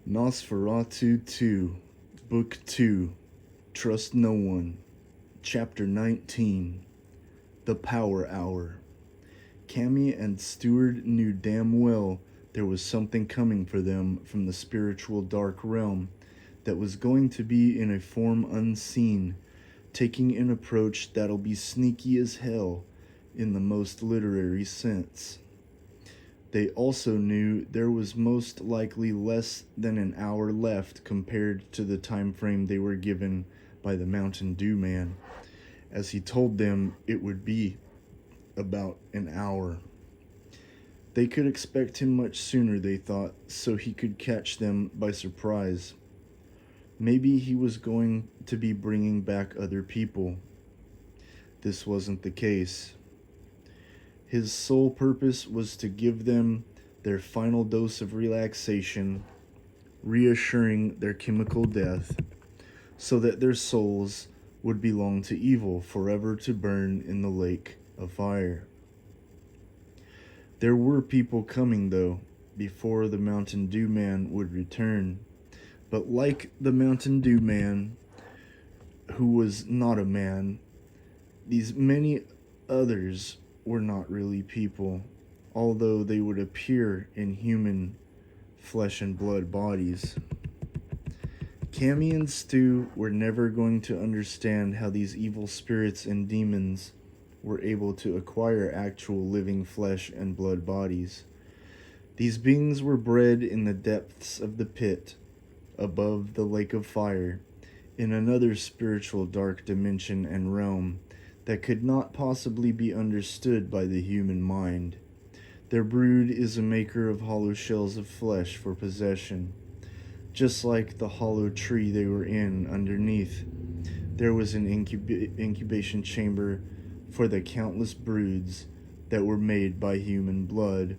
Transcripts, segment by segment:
NOS4A22, Book 2, Trust No One, Chapter 19, The Power Hour. Cammy and Stewart knew damn well there was something coming for them from the spiritual dark realm that was going to be in a form unseen, taking an approach that'll be sneaky as hell in the most literary sense. They also knew there was most likely less than an hour left compared to the time frame they were given by the Mountain Dew Man, as he told them it would be about an hour. They could expect him much sooner, they thought, so he could catch them by surprise. Maybe he was going to be bringing back other people. This wasn't the case. His sole purpose was to give them their final dose of relaxation, reassuring their chemical death, so that their souls would belong to evil, forever to burn in the lake of fire. There were people coming, though, before the Mountain Dew Man would return. But like the Mountain Dew Man, who was not a man, these many others were not really people, although they would appear in human flesh and blood bodies. Cammy and Stu were never going to understand how these evil spirits and demons were able to acquire actual living flesh and blood bodies. These beings were bred in the depths of the pit, above the lake of fire, in another spiritual dark dimension and realm that could not possibly be understood by the human mind. Their brood is a maker of hollow shells of flesh for possession. Just like the hollow tree they were in underneath, there was an incubation chamber for the countless broods that were made by human blood.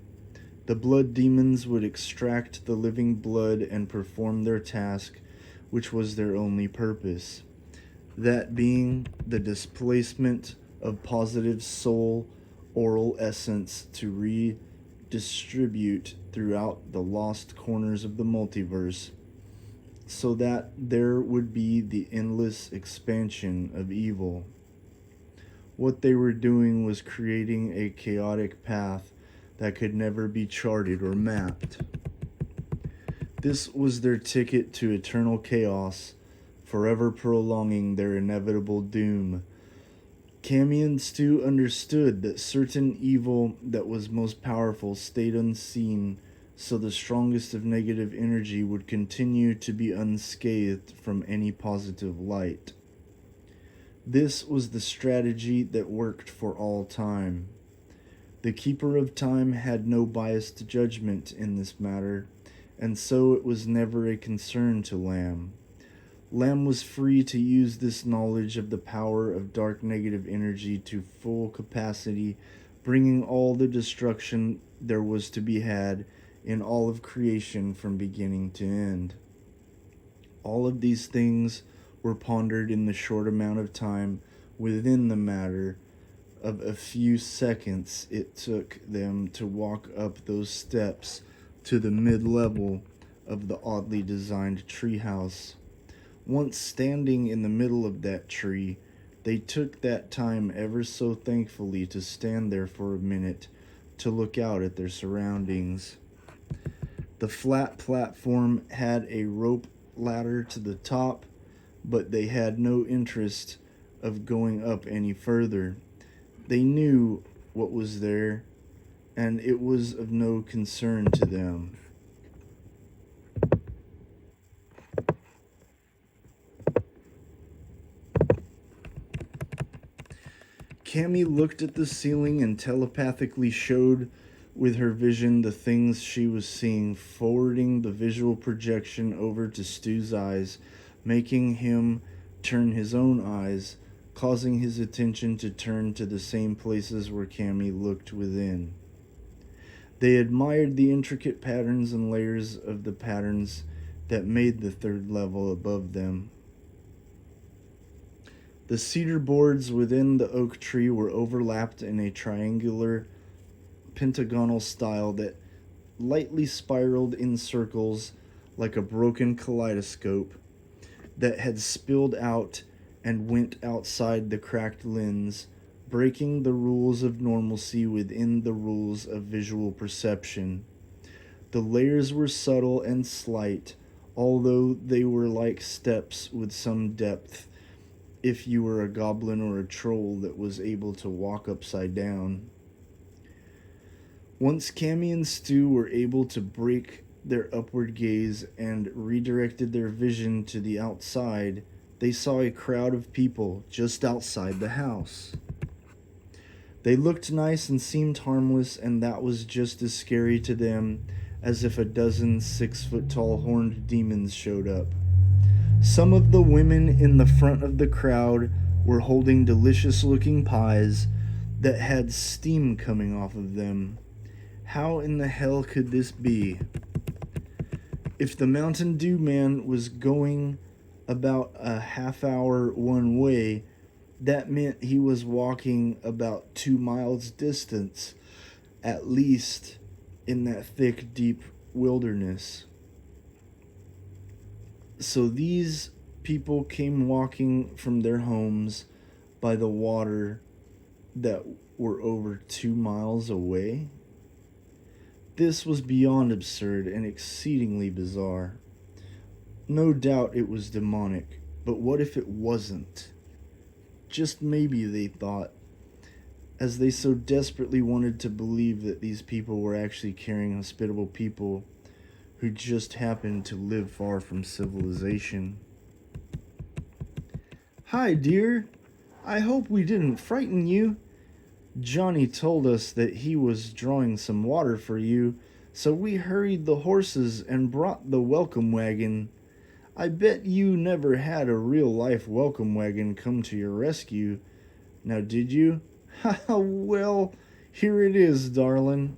The blood demons would extract the living blood and perform their task, which was their only purpose, that being the displacement of positive soul oral essence to redistribute throughout the lost corners of the multiverse, so that there would be the endless expansion of evil. What they were doing was creating a chaotic path that could never be charted or mapped. This was their ticket to eternal chaos, forever prolonging their inevitable doom. Cammy and Stu understood that certain evil that was most powerful stayed unseen, so the strongest of negative energy would continue to be unscathed from any positive light. This was the strategy that worked for all time. The Keeper of Time had no biased judgment in this matter, and so it was never a concern to Lamb. Lamb was free to use this knowledge of the power of dark negative energy to full capacity, bringing all the destruction there was to be had in all of creation from beginning to end. All of these things were pondered in the short amount of time within the matter of a few seconds it took them to walk up those steps to the mid-level of the oddly designed treehouse. Once standing in the middle of that tree, they took that time ever so thankfully to stand there for a minute to look out at their surroundings. The flat platform had a rope ladder to the top, but they had no interest of going up any further. They knew what was there, and it was of no concern to them. Cammy looked at the ceiling and telepathically showed with her vision the things she was seeing, forwarding the visual projection over to Stu's eyes, making him turn his own eyes, causing his attention to turn to the same places where Cammy looked within. They admired the intricate patterns and layers of the patterns that made the third level above them. The cedar boards within the oak tree were overlapped in a triangular, pentagonal style that lightly spiraled in circles like a broken kaleidoscope that had spilled out and went outside the cracked lens, breaking the rules of normalcy within the rules of visual perception. The layers were subtle and slight, although they were like steps with some depth, if you were a goblin or a troll that was able to walk upside down. Once Cammy and Stu were able to break their upward gaze and redirected their vision to the outside, they saw a crowd of people just outside the house. They looked nice and seemed harmless, and that was just as scary to them as if a dozen 6-foot-tall horned demons showed up. Some of the women in the front of the crowd were holding delicious-looking pies that had steam coming off of them. How in the hell could this be? If the Mountain Dew man was going about a half hour one way, that meant he was walking about 2 miles distance, at least, in that thick, deep wilderness. So these people came walking from their homes by the water that were over 2 miles away? This was beyond absurd and exceedingly bizarre. No doubt it was demonic, but what if it wasn't? Just maybe, they thought, as they so desperately wanted to believe that these people were actually caring, hospitable people who just happened to live far from civilization. "Hi, dear. I hope we didn't frighten you. Johnny told us that he was drawing some water for you, so we hurried the horses and brought the welcome wagon. I bet you never had a real-life welcome wagon come to your rescue. Now, did you?" "Ha, well, here it is, darling."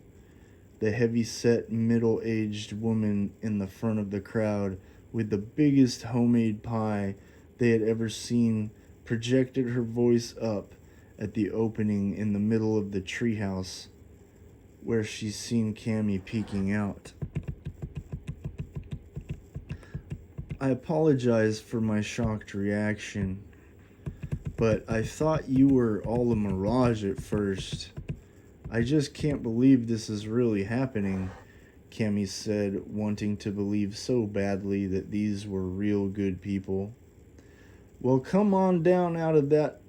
The heavy-set, middle-aged woman in the front of the crowd with the biggest homemade pie they had ever seen projected her voice up at the opening in the middle of the treehouse where she's seen Cammy peeking out. "I apologize for my shocked reaction, but I thought you were all a mirage at first. I just can't believe this is really happening," Cammy said, wanting to believe so badly that these were real good people. "Well, come on down out of that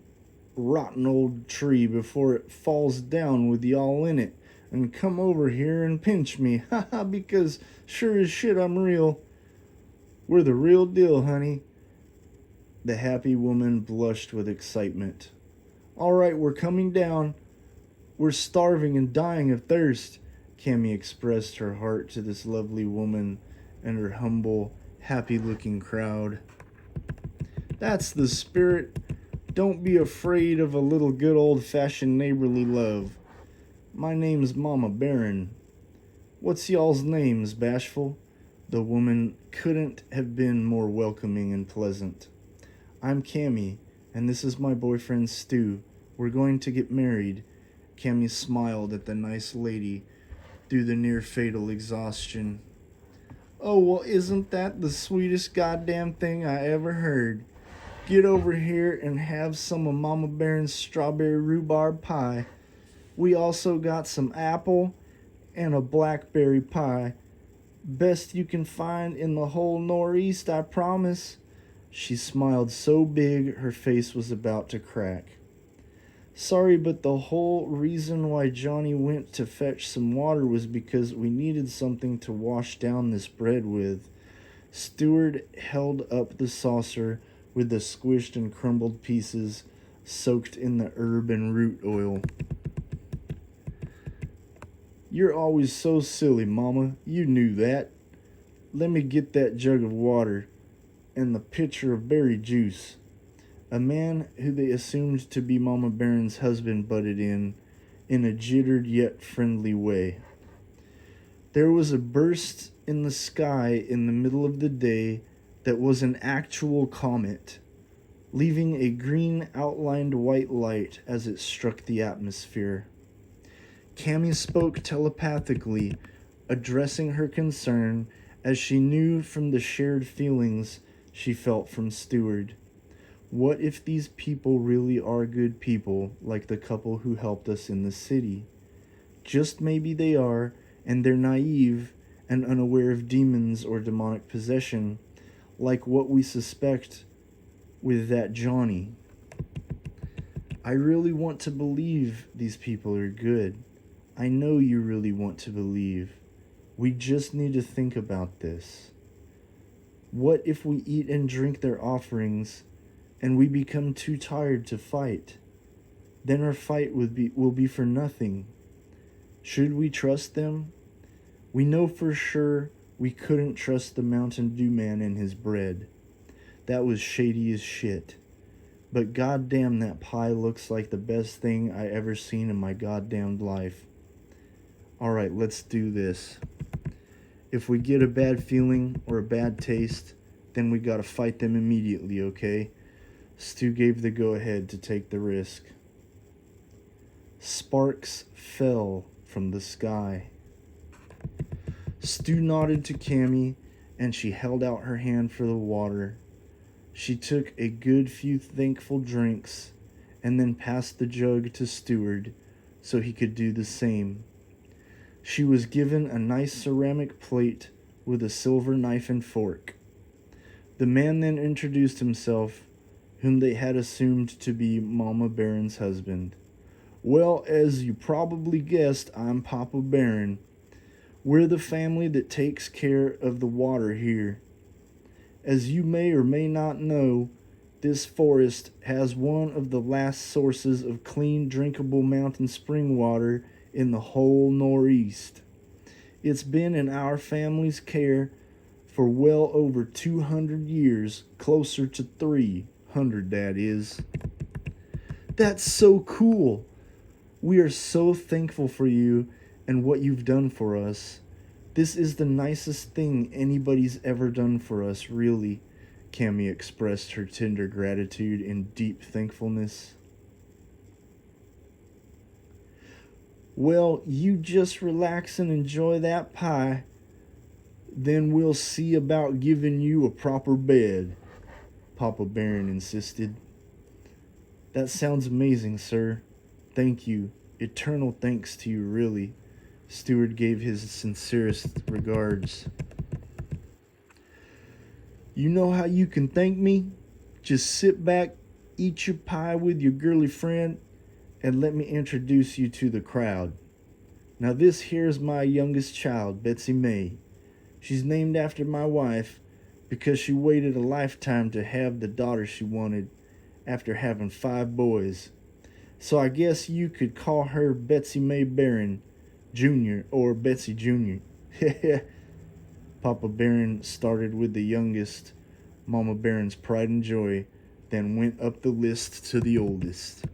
rotten old tree before it falls down with y'all in it, and come over here and pinch me, haha, because sure as shit I'm real. We're the real deal, honey." The happy woman blushed with excitement. "All right, we're coming down. We're starving and dying of thirst." Cammy expressed her heart to this lovely woman and her humble, happy-looking crowd. "That's the spirit. Don't be afraid of a little good old-fashioned neighborly love. My name's Mama Baron. What's y'all's names, Bashful?" The woman couldn't have been more welcoming and pleasant. "I'm Cammy, and this is my boyfriend Stu. We're going to get married." Cammy smiled at the nice lady through the near-fatal exhaustion. "Oh, well, isn't that the sweetest goddamn thing I ever heard? Get over here and have some of Mama Baron's strawberry rhubarb pie. We also got some apple and a blackberry pie. Best you can find in the whole Northeast, I promise." She smiled so big her face was about to crack. "Sorry, but the whole reason why Johnny went to fetch some water was because we needed something to wash down this bread with." Stewart held up the saucer with the squished and crumbled pieces soaked in the herb and root oil. "You're always so silly, Mama. You knew that. Let me get that jug of water and the pitcher of berry juice." A man who they assumed to be Mama Baron's husband butted in a jittered yet friendly way. There was a burst in the sky in the middle of the day that was an actual comet, leaving a green outlined white light as it struck the atmosphere. Cammy spoke telepathically, addressing her concern as she knew from the shared feelings she felt from Steward. What if these people really are good people, like the couple who helped us in the city? Just maybe they are, and they're naive and unaware of demons or demonic possession, like what we suspect with that Johnny. I really want to believe these people are good. I know you really want to believe. We just need to think about this. What if we eat and drink their offerings and we become too tired to fight? Then our fight will be for nothing. Should we trust them? We know for sure we couldn't trust the Mountain Dew man and his bread. That was shady as shit. But goddamn, that pie looks like the best thing I ever seen in my goddamned life. Alright, let's do this. If we get a bad feeling or a bad taste, then we gotta fight them immediately, okay? Stu gave the go-ahead to take the risk. Sparks fell from the sky. Stu nodded to Cammy, and she held out her hand for the water. She took a good few thankful drinks, and then passed the jug to Steward so he could do the same. She was given a nice ceramic plate with a silver knife and fork. The man then introduced himself, whom they had assumed to be Mama Barron's husband. Well, as you probably guessed, I'm Papa Barron. We're the family that takes care of the water here. As you may or may not know, this forest has one of the last sources of clean, drinkable mountain spring water in the whole Northeast. It's been in our family's care for well over 200 years, closer to 300, that is. That's so cool! We are so thankful for you and what you've done for us. This is the nicest thing anybody's ever done for us, really. Cammy expressed her tender gratitude in deep thankfulness. Well, you just relax and enjoy that pie. Then we'll see about giving you a proper bed, Papa Barron insisted. That sounds amazing, sir. Thank you. Eternal thanks to you, really. Steward gave his sincerest regards. You know how you can thank me? Just sit back, eat your pie with your girly friend, and let me introduce you to the crowd. Now this here's my youngest child, Betsy May. She's named after my wife because she waited a lifetime to have the daughter she wanted after having 5 boys. So I guess you could call her Betsy May Barron Jr. or Betsy Jr. Papa Barron started with the youngest, Mama Barron's pride and joy, then went up the list to the oldest.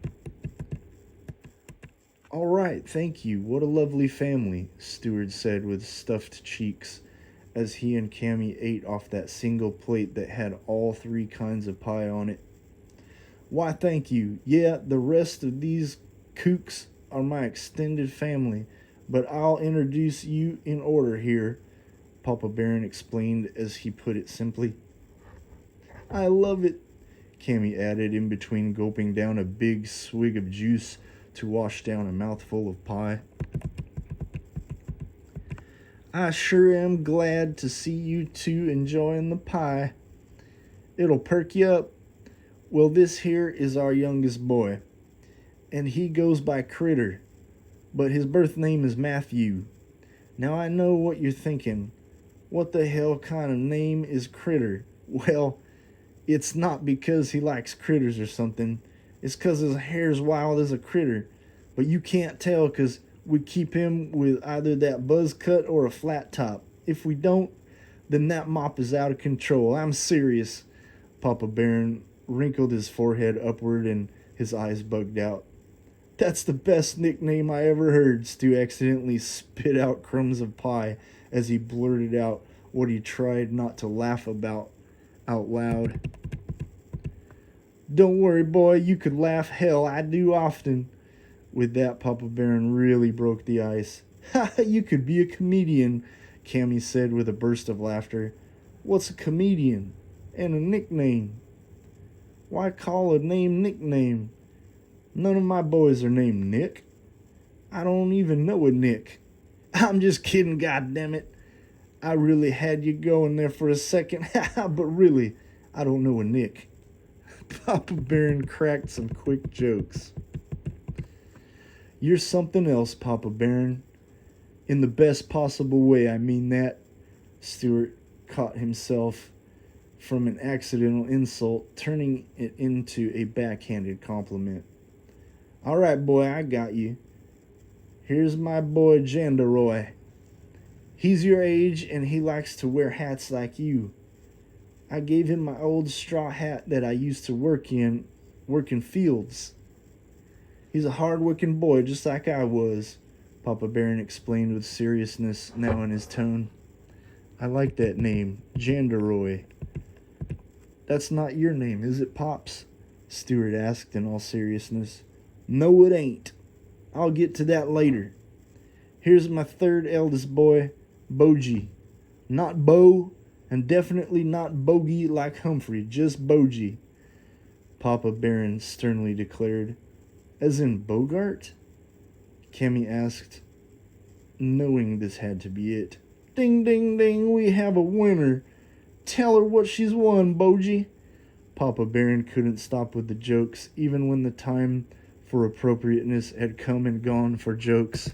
All right, thank you. What a lovely family, Steward said with stuffed cheeks as he and Cammy ate off that single plate that had all 3 kinds of pie on it. Why, thank you. Yeah, the rest of these kooks are my extended family, but I'll introduce you in order here, Papa Barron explained as he put it simply. I love it, Cammy added in between gulping down a big swig of juice to wash down a mouthful of pie. I sure am glad to see you two enjoying the pie. It'll perk you up. Well, this here is our youngest boy, and he goes by Critter, but his birth name is Matthew. Now I know what you're thinking. What the hell kind of name is Critter? Well, it's not because he likes critters or something. It's because his hair's wild as a critter. But you can't tell because we keep him with either that buzz cut or a flat top. If we don't, then that mop is out of control. I'm serious. Papa Barron wrinkled his forehead upward and his eyes bugged out. That's the best nickname I ever heard. Stu accidentally spit out crumbs of pie as he blurted out what he tried not to laugh about out loud. Don't worry, boy, you could laugh. Hell, I do often. With that, Papa Barron really broke the ice. Ha, you could be a comedian, Cammy said with a burst of laughter. What's a comedian? And a nickname? Why call a name nickname? None of my boys are named Nick. I don't even know a Nick. I'm just kidding, goddammit. I really had you going there for a second, but really, I don't know a Nick. Papa Baron cracked some quick jokes. You're something else, Papa Baron. In the best possible way, I mean that. Stuart caught himself from an accidental insult, turning it into a backhanded compliment. All right, boy, I got you. Here's my boy Jandaroy. He's your age, and he likes to wear hats like you. I gave him my old straw hat that I used to work in fields. He's a hard-working boy, just like I was, Papa Baron explained with seriousness now in his tone. I like that name, Jandaroy. That's not your name, is it, Pops? Stuart asked in all seriousness. No, it ain't. I'll get to that later. Here's my third eldest boy, Bogie. Not Bo, and definitely not Bogey like Humphrey, just Bogie, Papa Baron sternly declared. As in Bogart? Cammy asked, knowing this had to be it. Ding, ding, ding, we have a winner. Tell her what she's won, Bogie. Papa Baron couldn't stop with the jokes, even when the time for appropriateness had come and gone for jokes.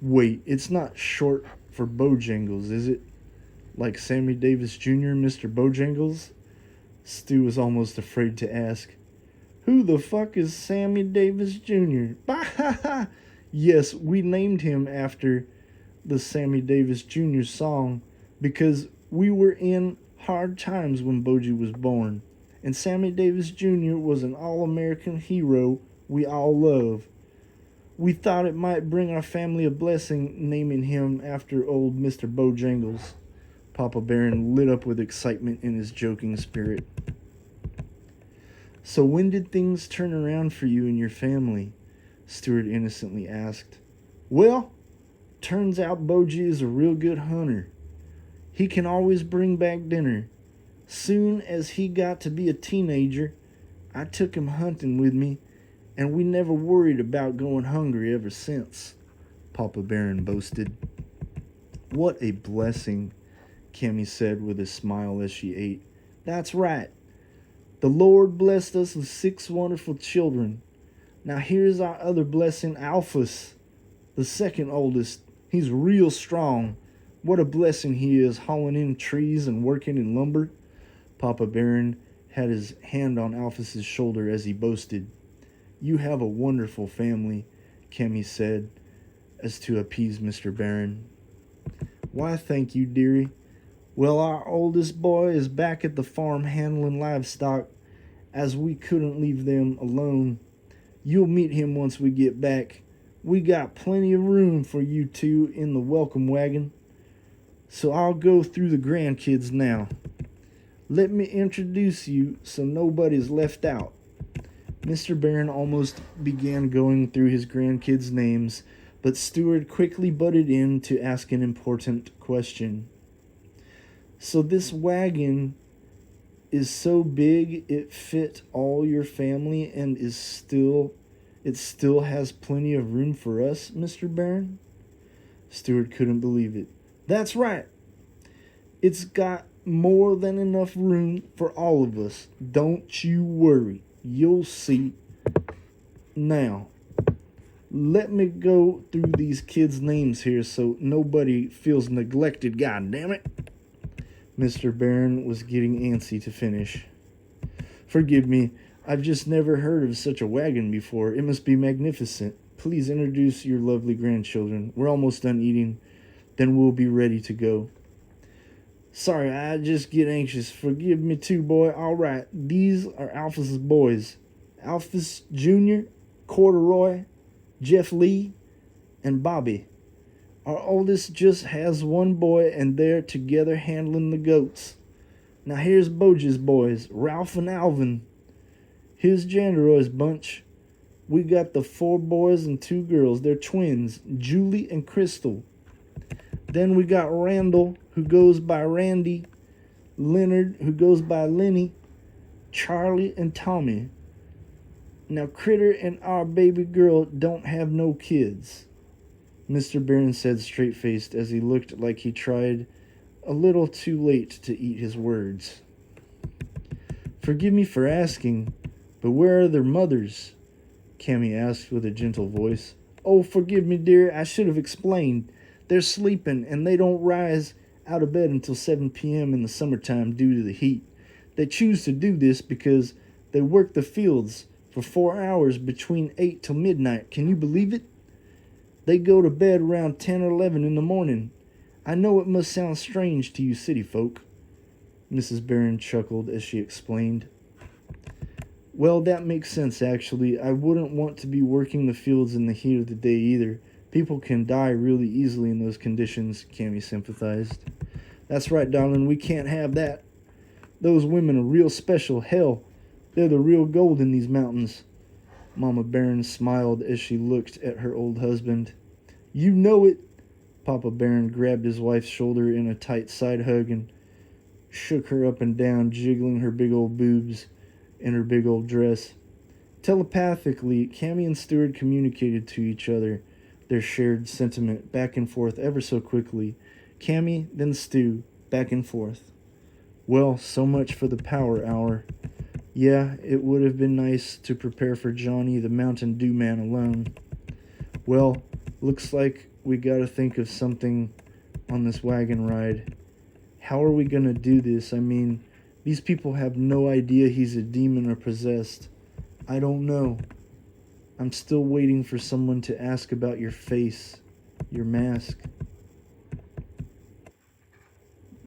Wait, it's not short for Bojangles, is it? Like Sammy Davis Jr., Mr. Bojangles? Stu was almost afraid to ask. Who the fuck is Sammy Davis Jr.? Bah ha ha! Yes, we named him after the Sammy Davis Jr. song because we were in hard times when Bogie was born, and Sammy Davis Jr. was an all-American hero we all love. We thought it might bring our family a blessing naming him after old Mr. Bojangles. Papa Baron lit up with excitement in his joking spirit. So when did things turn around for you and your family? Stuart innocently asked. Well, turns out Bogie is a real good hunter. He can always bring back dinner. Soon as he got to be a teenager, I took him hunting with me, and we never worried about going hungry ever since, Papa Baron boasted. What a blessing, Cammy said with a smile as she ate. That's right. The Lord blessed us with 6 wonderful children. Now here's our other blessing, Alphas, the second oldest. He's real strong. What a blessing he is, hauling in trees and working in lumber. Papa Baron had his hand on Alphas's shoulder as he boasted. You have a wonderful family, Cammy said, as to appease Mr. Baron. Why, thank you, dearie. Well, our oldest boy is back at the farm handling livestock, as we couldn't leave them alone. You'll meet him once we get back. We got plenty of room for you two in the welcome wagon. So I'll go through the grandkids now. Let me introduce you so nobody's left out. Mr. Baron almost began going through his grandkids' names, but Stuart quickly butted in to ask an important question. So this wagon is so big it fit all your family and it still has plenty of room for us, Mr. Baron? Stuart couldn't believe it. That's right. It's got more than enough room for all of us. Don't you worry. You'll see. Now, let me go through these kids' names here so nobody feels neglected, goddammit. Mr. Baron was getting antsy to finish. Forgive me, I've just never heard of such a wagon before. It must be magnificent. Please introduce your lovely grandchildren. We're almost done eating. Then we'll be ready to go. Sorry, I just get anxious. Forgive me too, boy. All right, these are Alphas' boys. Alphas Jr., Corduroy, Jeff Lee, and Bobby. Our oldest just has one boy, and they're together handling the goats. Now here's Bogie's boys, Ralph and Alvin. Here's Jandaroy's bunch. We got the 4 boys and 2 girls. They're twins, Julie and Crystal. Then we got Randall, who goes by Randy, Leonard, who goes by Lenny, Charlie, and Tommy. Now, Critter and our baby girl don't have no kids, Mr. Barron said straight-faced as he looked like he tried a little too late to eat his words. Forgive me for asking, but where are their mothers? Cammy asked with a gentle voice. Oh, forgive me, dear, I should have explained. They're sleeping, and they don't rise out of bed until 7 p.m. in the summertime due to the heat. They choose to do this because they work the fields for 4 hours between 8 till midnight. Can you believe it? They go to bed around 10 or 11 in the morning. I know it must sound strange to you city folk. Mrs. Barron chuckled as she explained. Well, that makes sense, actually. I wouldn't want to be working the fields in the heat of the day either. People can die really easily in those conditions, Cammy sympathized. That's right, darling, we can't have that. Those women are real special. Hell, they're the real gold in these mountains. Mama Barron smiled as she looked at her old husband. You know it. Papa Barron grabbed his wife's shoulder in a tight side hug and shook her up and down, jiggling her big old boobs in her big old dress. Telepathically, Cammy and Stuart communicated to each other their shared sentiment back and forth ever so quickly. Cammy, then Stu, back and forth. Well, so much for the power hour. Yeah, it would have been nice to prepare for Johnny the Mountain Dew Man alone. Well, looks like we gotta think of something on this wagon ride. How are we gonna do this? I mean, these people have no idea he's a demon or possessed. I don't know. I'm still waiting for someone to ask about your face, your mask.